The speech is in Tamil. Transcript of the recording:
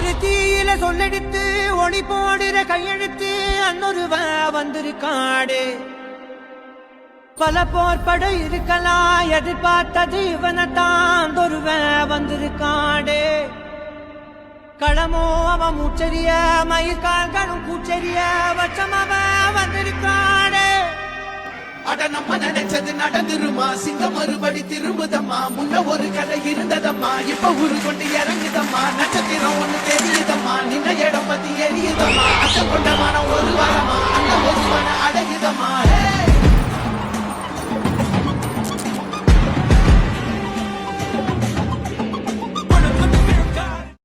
ஒரு தீயில சொல்லெடுத்து ஒளி போடுற கையெழுத்து அன்னொருவ வந்திருக்காடு. பல போர்பட இருக்கலாம் எதிர்பார்த்தது இவனத்தான் ஒருவ வந்திருக்காடு. களமோ அவன் மூச்சரிய மயிர்கால்களும் கூச்சரிய வச்சம் அவன் வந்திருக்காடு. அட நம்ம நினைச்சது நடந்துருமா, சிங்கம் மறுபடி திரும்புதம்மா. முன்ன ஒரு கதை இருந்ததம்மா, இப்ப ஊரு கொண்டு இறங்குதம்மா. நட்சத்திரம் ஒண்ணு தெரியுதம்மா, நின்ன இடம் பத்தி எரியுதம்மா. அச்சம் கொண்ட